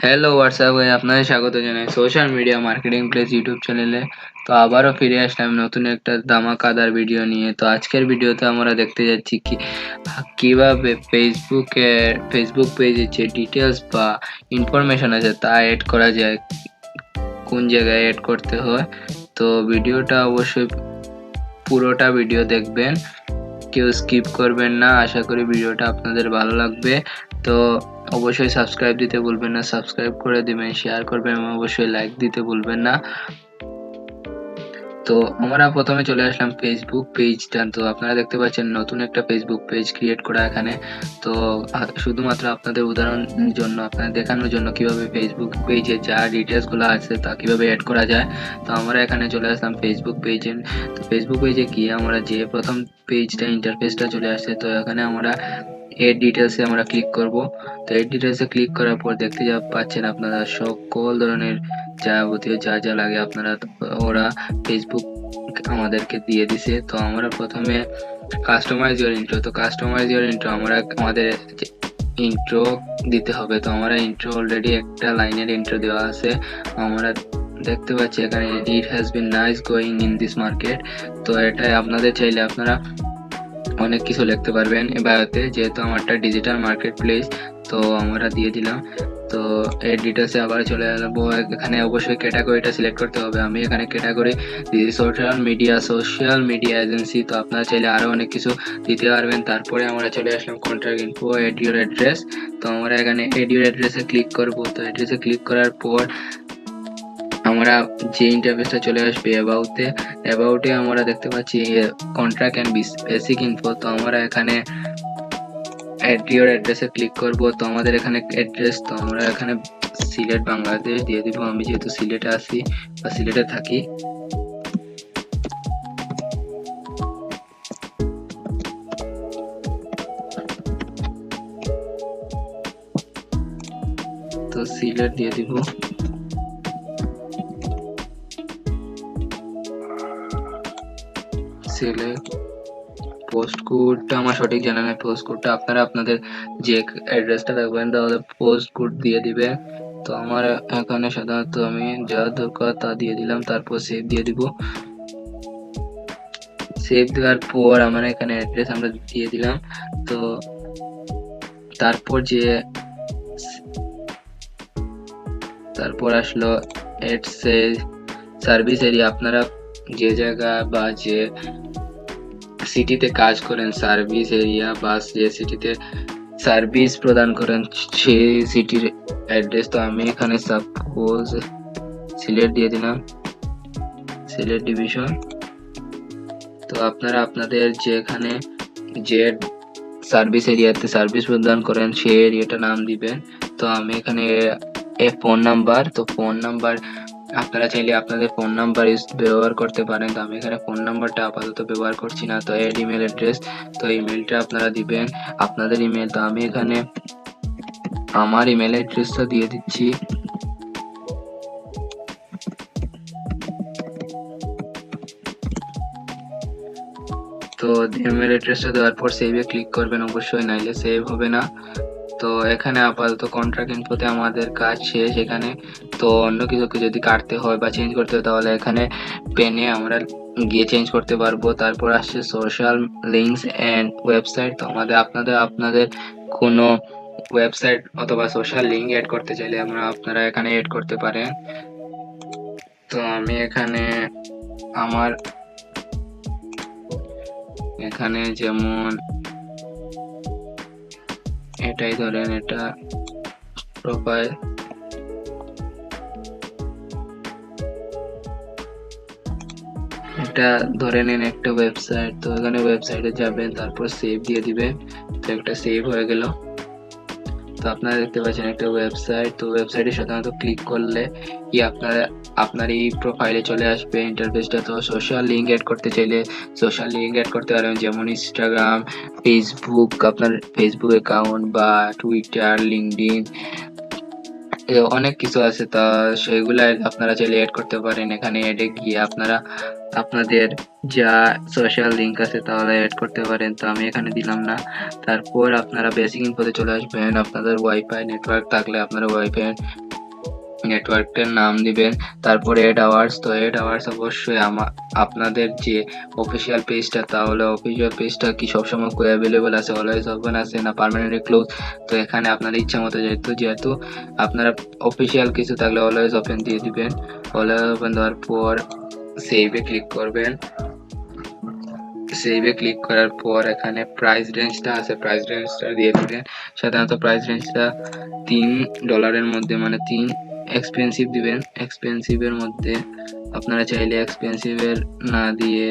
Hello WhatsApp ভাই, আপনাদের স্বাগত জানাই social media marketing place YouTube চ্যানেলে। তো আবারও ফিরে আসলাম নতুন একটা ধামাকাদার ভিডিও নিয়ে। তো আজকের ভিডিওতে আমরা দেখতে যাচ্ছি কিভাবে ফেসবুক পেজে যে ডিটেলস বা ইনফরমেশন আছে তা অ্যাড করা যায়, কোন জায়গায় অ্যাড করতে হয়। তো ভিডিওটা অবশ্যই পুরোটা ভিডিও দেখবেন, কেউ স্কিপ করবেন না। আশা করি ভিডিওটা আপনাদের ভালো লাগবে। তো অবশ্যই সাবস্ক্রাইব দিতে ভুলবেন না, সাবস্ক্রাইব করে দিবেন, শেয়ার করবেন এবং অবশ্যই লাইক দিতে ভুলবেন না। তো আমরা প্রথমে চলে আসলাম ফেসবুক পেজটা। তো আপনারা দেখতে পাচ্ছেন নতুন একটা ফেসবুক পেজ ক্রিয়েট করা এখানে। তো শুধুমাত্র আপনাদের উদাহরণের জন্য, আপনাদের দেখানোর জন্য কিভাবে ফেসবুক পেজে যা ডিটেলসগুলো আছে তা কিভাবে অ্যাড করা যায়। তো আমরা এখানে চলে আসলাম ফেসবুক পেজে। তো ফেসবুক পেজে গিয়ে আমরা যে প্রথম পেজটা ইন্টারফেসটা চলে আসছে, তো এখানে আমরা এড ডিটেলসে আমরা ক্লিক করব। তো এড ডিটেলসে ক্লিক করার পর দেখতে পাচ্ছেন আপনারা সকল ধরনের যাবতীয় যা যা লাগে আপনারা ওরা ফেসবুক আমাদেরকে দিয়ে দিছে। তো আমরা প্রথমে কাস্টমাইজ ইওর ইন্ট্রো। তো কাস্টমাইজ ইওর ইন্ট্রো আমরা আমাদের ইন্ট্রো দিতে হবে। তো আমরা ইন্ট্রো অলরেডি একটা লাইনের ইন্ট্রো দেওয়া আছে, আমরা দেখতে পাচ্ছি এখানে it has been nice going in this market. তো এটাই আপনাদের চাইলে আপনারা অনেক কিছু লিখতে পারবেন এবারেতে, যেহেতু আমারটা ডিজিটাল মার্কেট প্লেস। তো আমরা দিয়ে দিলাম। তো এর ডিটেলসে আবার চলে যাবো। এখানে অবশ্যই ক্যাটাগরিটা সিলেক্ট করতে হবে। আমি এখানে ক্যাটাগরি দিয়েছি সোশ্যাল মিডিয়া এজেন্সি। তো আপনারা চাইলে আরও অনেক কিছু দিতে পারবেন। তারপরে আমরা চলে আসলাম contact info, add your address. তো আমরা এখানে এড ইউর অ্যাড্রেসে ক্লিক করব। তো অ্যাড্রেসে ক্লিক করার পর আমরা যে ইন্টারফেসটা চলে আসবে অ্যাবাউটে আমরা দেখতে পাচ্ছি কন্ট্রাক্ট অ্যান্ড বেসিক ইনফো। তো আমরা এখানে অ্যাড ইওর অ্যাড্রেসে ক্লিক করব। তো আমাদের এখানে অ্যাড্রেস, তো আমরা এখানে সিলেট বাংলাদেশ দিয়ে দিব, আমি যেহেতু সিলেটে আছি বা সিলেটে থাকি। তো সিলেট দিয়ে দিব। সিলেট পোস্ট কোডটা আমার সঠিক জানা নেই। পোস্ট কোডটা আপনারা আপনাদের যে অ্যাড্রেসটা রাখবেন তাহলে পোস্ট কোড দিয়ে দিবে। তো আমার এখানে সাধারণত আমি যা দরকার তা দিয়ে দিলাম, তারপর সেভ দিয়ে দিব। সেভ দেওয়ার পর আমরা এখানে অ্যাড্রেস আমরা দিয়ে দিলাম। তো তারপর আসলো সার্ভিস এরিয়া। আপনারা যে জায়গা বা যে সিটিতে কাজ করেন, সার্ভিস এরিয়া বা যে সিটিতে সার্ভিস প্রদান করেন সেই সিটির অ্যাড্রেস। তো আমি এখানে সাপোজ সিলেট দিয়ে দিলাম, সিলেট ডিভিশন। তো আপনারা আপনাদের যেখানে যে সার্ভিস এরিয়াতে সার্ভিস প্রদান করেন সেই এরিয়াটা নাম দিবেন। তো আমি এখানে ফোন নাম্বার, তো ফোন নাম্বার আপনারা চাইলে আপনাদের ফোন নাম্বার ব্যবহার করতে পারেন। তো আমি এখানে ফোন নাম্বারটা আপাতত ব্যবহার করছি না। তো এড ইমেল অ্যাড্রেস, তো ইমেলটা আপনারা দিবেন আপনাদের ইমেল। তো আমি এখানে আমার ইমেল অ্যাড্রেসটা দিয়ে দিচ্ছি। তো ইমেল অ্যাড্রেসটা দেওয়ার পর সেভে ক্লিক করবেন অবশ্যই, নাইলে সেভ হবে না। তো এখানে আপাতত কন্ট্রাক্ট ইনফোতে আমাদের কাজ শেষ এখানে। তো অন্য কিছুকে যদি কাটতে হয় বা চেঞ্জ করতে হয় তাহলে এখানে পেনে আমরা গিয়ে চেঞ্জ করতে পারবো। তারপর আসছে সোশ্যাল লিঙ্কস অ্যান্ড ওয়েবসাইট। তো আপনাদের কোনো ওয়েবসাইট অথবা সোশ্যাল লিঙ্ক অ্যাড করতে চাইলে আপনারা এখানে অ্যাড করতে পারেন। তো আমি আমার এখানে যেমন এটাই ধরেন, এটা প্রোফাইল, এটা ধরে নিন একটা ওয়েবসাইট। তো এখানে ওয়েবসাইটে যাবেন, তারপর সেভ দিয়ে দিবেন। তো একটা সেভ হয়ে গেল। তো আপনারা দেখতে পাচ্ছেন একটা ওয়েবসাইট। তো ওয়েবসাইটে সাধারণত ক্লিক করলে কি আপনার এই প্রোফাইলে চলে আসবে ইন্টারফেসটা। তো সোশ্যাল লিঙ্ক অ্যাড করতে চাইলে সোশ্যাল লিঙ্ক অ্যাড করতে পারেন, যেমন ইনস্টাগ্রাম, ফেসবুক, আপনার ফেসবুক অ্যাকাউন্ট বা টুইটার, লিঙ্কডইন, অনেক কিছু আছে। তা সেগুলা আপনারা চাইলে অ্যাড করতে পারেন। এখানে অ্যাডে গিয়ে আপনারা আপনাদের যা সোশ্যাল লিঙ্ক আছে তাহলে অ্যাড করতে পারেন। তো আমি এখানে দিলাম না। তারপর আপনারা বেসিক ইনফোতে চলে আসবেন। আপনাদের ওয়াইফাই নেটওয়ার্ক থাকলে আপনারা ওয়াইফাই নেটওয়ার্কের নাম দিবেন, তারপর এড আওয়ার্স। তো এড আওয়ার্স অবশ্যই আপনাদের যে অফিসিয়াল পেজটা, তাহলে অফিসিয়াল পেজটা কি সবসময় অ্যাভেলেবল আছে, অলওয়েজ ওপেন আছে না পার্মানেন্টলি ক্লোজ। তো এখানে আপনাদের ইচ্ছা মতো যেহেতু আপনারা অফিসিয়াল কিছু থাকলে অলওয়েজ ওপেন দিয়ে দিবেন। অলওয়েজ ওপেন দেওয়ার পর সেভে ক্লিক করবেন। সেভে ক্লিক করার পর এখানে প্রাইস রেঞ্জটা আছে, প্রাইস রেঞ্জটা দিয়ে দিবেন। সাধারণত প্রাইস রেঞ্জটা $3 মধ্যে, মানে 3 এক্সপেন্সিভ দিবেন। এক্সপেন্সিভের মধ্যে আপনারা চাইলে এক্সপেন্সিভের না দিয়ে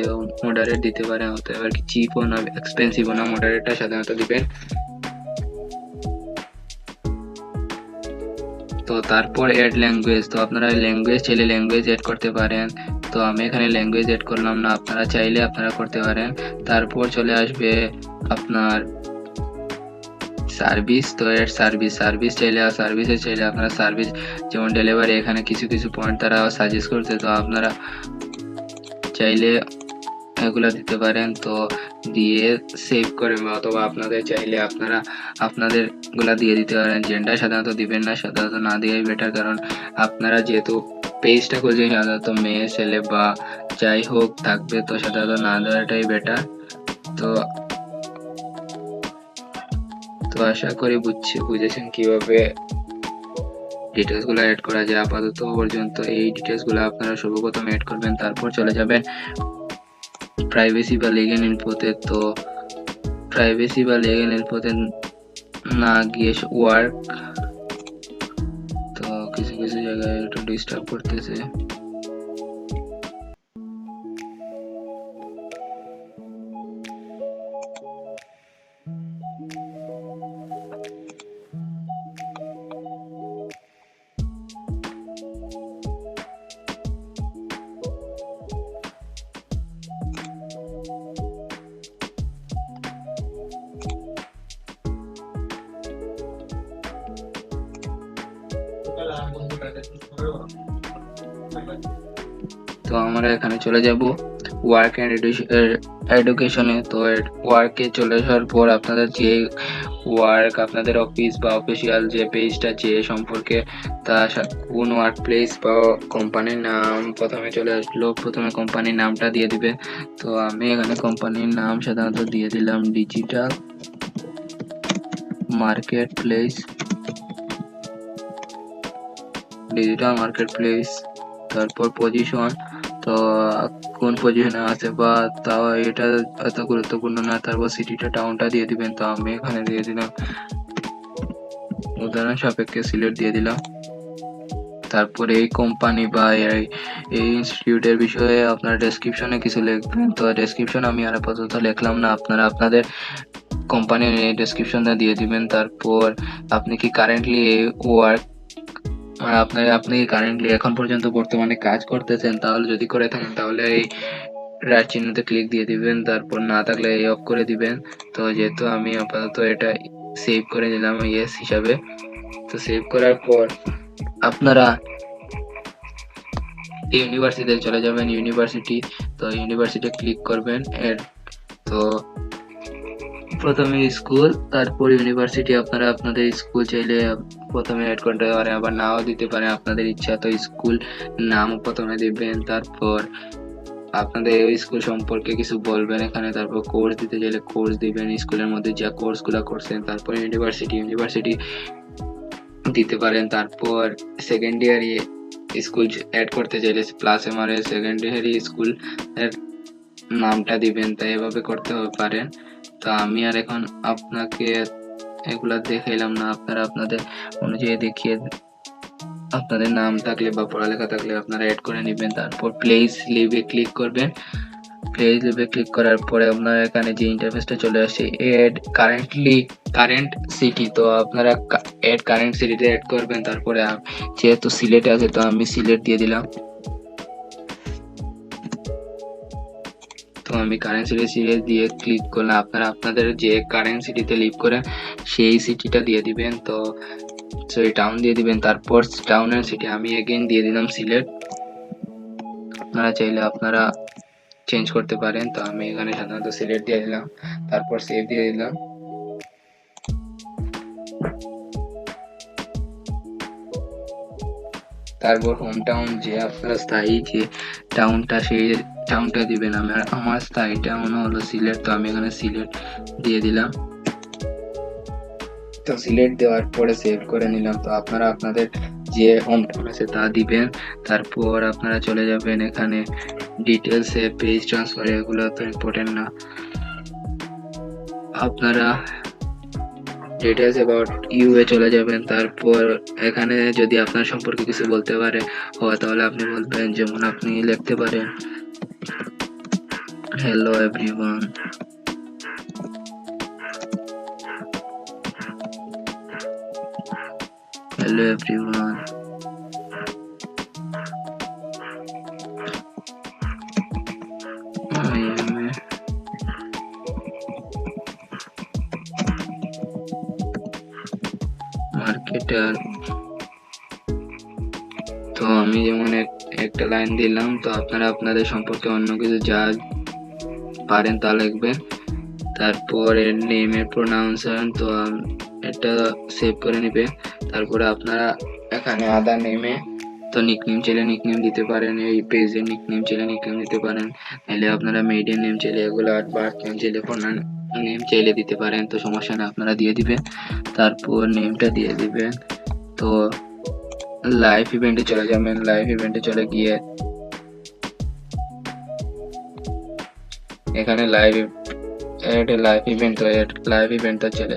মডারেট দিতে পারেন, অথবা আর কি চিপও না এক্সপেন্সিভও না, মডারেটটা সাধারণত দিবেন। তো তারপর এড ল্যাঙ্গুয়েজ। তো আপনারা ল্যাঙ্গুয়েজ চাইলে ল্যাঙ্গুয়েজ এড করতে পারেন। তো আমি এখানে ল্যাঙ্গুয়েজ এড করলাম না, আপনারা চাইলে আপনারা করতে পারেন। তারপর চলে আসবে আপনার সার্ভিস। তো এর সার্ভিস চাইলে আপনারা সার্ভিস, যেমন ডেলিভারি, এখানে কিছু কিছু পয়েন্ট তারা সাজেস্ট করছে, তো আপনারা চাইলে এগুলা দিতে পারেন। তো দিয়ে সেভ করে, অথবা আপনাদের চাইলে আপনাদের গুলা দিয়ে দিতে পারেন। জেন্ডার সাধারণত দিবেন না, সাধারণত না দেওয়াই বেটার, কারণ আপনারা যেহেতু পেজটা খুলছেন সাধারণত মেয়ে ছেলে বা যাই হোক থাকবে, তো সাধারণত না দেওয়াটাই বেটার। তো আশা করি বুঝেছেন কিভাবে ডিটেলস গুলো অ্যাড করা যায়। আপাতত পর্যন্ত এই ডিটেলস গুলো আপনারা সর্বপ্রথম অ্যাড করবেন, তারপর চলে যাবেন প্রাইভেসি বা লিগ্যাল ইনফোতে। তো প্রাইভেসি বা লিগ্যাল ইনফোতে না গিয়ে ওয়ার্ক, তো কিছু কিছু জায়গায় একটু ডিস্টার্ব করতেছে। তো আমরা এখানে চলে যাব ওয়ার্ক এন্ড এডুকেশনে। তো ওয়ার্কে চলে আসার পর আপনাদের যে ওয়ার্ক, আপনাদের অফিস বা অফিসিয়াল যে পেজটা যে সম্পর্কে, তা কোন ওয়ার্ক প্লেস বা কোম্পানির নাম প্রথমে চলে আসলো, প্রথমে কোম্পানির নামটা দিয়ে দিবেন। তো আমি এখানে কোম্পানির নাম সাধারণত দিয়ে দিলাম ডিজিটাল মার্কেট প্লেস। তারপর পজিশন, তো কোন পজিশনে আছে বা তাও এটা এত গুরুত্বপূর্ণ না। তারপর সিটিটা, টাউনটা দিয়ে দিবেন। তো আমি এখানে দিয়ে দিলাম উদাহরণ সাপেক্ষে সিলেট দিয়ে দিলাম। তারপরে এই কোম্পানি বা এই ইনস্টিটিউটের বিষয়ে আপনার ডেসক্রিপশনে কিছু লিখবেন। তো ডেসক্রিপশন আমি আর আপাতত লিখলাম না, আপনারা আপনাদের কোম্পানির ডেসক্রিপশনটা দিয়ে দিবেন। তারপর আপনি কি কারেন্টলি ওয়ার্ক, আপনি কারেন্টলি এখন পর্যন্ত বর্তমানে কাজ করতেছেন, তাহলে যদি করে থাকেন তাহলে এই রাইট চিহ্নতে ক্লিক দিয়ে দিবেন। তারপর না থাকলে এই অফ করে দিবেন। তো যেহেতু আমি আপাতত এটা সেভ করে নিলাম ইয়েস হিসাবে। তো সেভ করার পর আপনারা ইউনিভার্সিটিতে চলে যাবেন। তো ইউনিভার্সিটি ক্লিক করবেন এড। তো প্রথমে স্কুল, তারপর ইউনিভার্সিটি। আপনারা আপনাদের স্কুল চাইলে প্রথমে অ্যাড করতে পারেন, আবার নাও দিতে পারেন, আপনাদের ইচ্ছা। তো স্কুল নাম প্রথমে দিবেন, তারপর আপনাদের স্কুল সম্পর্কে কিছু বলবেন এখানে। তারপর কোর্স দিতে চাইলে কোর্স দিবেন, স্কুলের মধ্যে যা কোর্সগুলো করছেন। তারপর ইউনিভার্সিটি দিতে পারেন। তারপর সেকেন্ড ইয়ারে স্কুল অ্যাড করতে চাইলে প্লাস এমআরএ সেকেন্ডারি স্কুল এর নামটা দিবেন। তাই এভাবে করতে পারেন। তো আমি আর এখন আপনাকে এগুলা দেখাইলাম না, আপনারা আপনাদের অনুযায়ী দেখিয়ে আপনাদের নাম থাকলে বা পড়ালেখা থাকলে আপনারা অ্যাড করে নেবেন। তারপর প্লেস লিভে ক্লিক করবেন। প্লেস লিভে ক্লিক করার পরে আপনার এখানে যে ইন্টারফেসটা চলে আসছে এড কারেন্ট সিটি। তো আপনারা এড কারেন্ট সিটিতে অ্যাড করবেন। তারপরে যেহেতু সিলেটে আছে, তো আমি সিলেট দিয়ে দিলাম। তো আমি কারেন্ট সিটি দিয়ে ক্লিক করলাম। আপনারা আপনাদের যে কারেন্ট সিটিতে লিভ করেন সেই সিটিটা দিয়ে দিবেন। তো সরি টাউন দিয়ে দিবেন। তারপর টাউনের সিটি আমি এগেইন দিয়ে দিলাম সিলেট। আপনারা চাইলে আপনারা চেঞ্জ করতে পারেন। তো আমি এখানে সাধারণত সিলেট দিয়ে দিলাম। তারপর সেভ দিয়ে দিলাম। তারপর হোম টাউন যে আপনারা স্থায়ী যে টাউনটা সেই টাউনটা দিবেন। আমার স্থায়ী টাউন হলো সিলেট, তো আমি এখানে সিলেট দিয়ে দিলাম। তো সিলেট দেওয়ার পরে সেভ করে নিলাম। তো আপনারা আপনাদের যে হোম টাউন আছে তা দিবেন। তারপর আপনারা চলে যাবেন এখানে ডিটেলসে, পেজ ট্রান্সফার, এগুলো তো ইম্পর্টেন্ট না। আপনারা ডিটেলস অ্যাবাউট ইউ এ চলে যাবেন। তারপর এখানে যদি আপনার সম্পর্কে কিছু বলতে পারে তাহলে আপনি বলবেন, যেমন আপনি লিখতে পারেন hello everyone, hello everyone, I am a marketer। তো আমি যেমন একটা লাইন দিলাম। তো আপনারা আপনাদের সম্পর্কে অন্য কিছু যা পারেন তা লিখবেন। তারপর নেমের প্রোনাউন্সিয়েশন, তো এটা সেভ করে নেবে। তারপরে আপনারা এখানে আদার নেমে তো নিকনেম চাইলে নিকনেম দিতে পারেন, এই পেজের নিকনেম চাইলে নিকনেম দিতে পারেন, নাহলে আপনারা মেইডেন নেম চাইলে এগুলো, আর বার্থ নেম চাইলে নেম চাইলে দিতে পারেন, তো সমস্যা না, আপনারা দিয়ে দিবেন। তারপর নেমটা দিয়ে দিবেন। তো লাইভ ইভেন্টে চলে যাবেন। লাইভ ইভেন্টে চলে গিয়ে এখানে লাইভ ইভেন্টটা চলে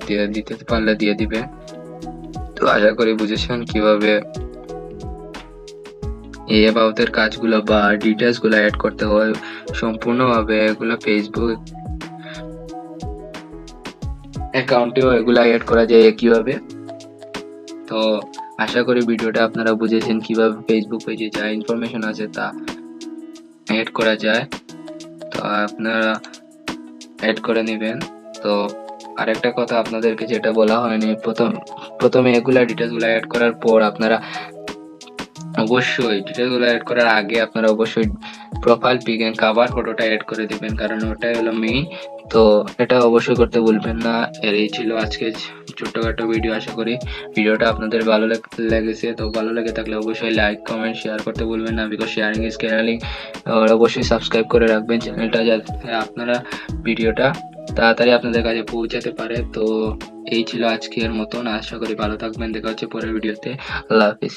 দিয়ে দিতে পারলে দিয়ে দিবে। তো আশা করি বুঝেছেন কিভাবে এই অ্যাবাউটের কাজগুলো বা ডিটেলস গুলো অ্যাড করতে হয় সম্পূর্ণভাবে। এগুলো ফেসবুক অ্যাকাউন্টেও এগুলো অ্যাড করা যায় কিভাবে। তো আশা করি ভিডিওটা আপনারা বুঝেছেন কিভাবে ফেসবুক পেজে যা ইনফরমেশন আছে তা অ্যাড করা যায়। তো আপনারা অ্যাড করে নেবেন। তো আরেকটা কথা আপনাদেরকে যেটা বলা হয়নি, প্রথমে এগুলা ডিটেলসগুলো অ্যাড করার পর আপনারা অবশ্যই ডিটেলসগুলো অ্যাড করার আগে আপনারা অবশ্যই প্রোফাইল পিক এন্ড কভার ফটোটা অ্যাড করে দিবেন, কারণ ওটাই হলো মেইন। তো এটা অবশ্যই করতে ভুলবেন না। এই ছিল আজকে ছোট্টখাটো ভিডিও। আশা করি ভিডিওটা আপনাদের ভালো লেগেছে। তো ভালো লেগে থাকলে অবশ্যই লাইক, কমেন্ট, শেয়ার করতে ভুলবেন না, বিকজ শেয়ারিং ইজ কেয়ারিং। আর অবশ্যই সাবস্ক্রাইব করে রাখবেন চ্যানেলটা, যাতে আপনারা ভিডিওটা তাড়াতাড়ি আপনাদের কাছে পৌঁছাতে পারে। তো এই ছিল আজকের মতন। আশা করি ভালো থাকবেন। দেখা হচ্ছে পরের ভিডিওতে। আল্লাহ হাফিজ।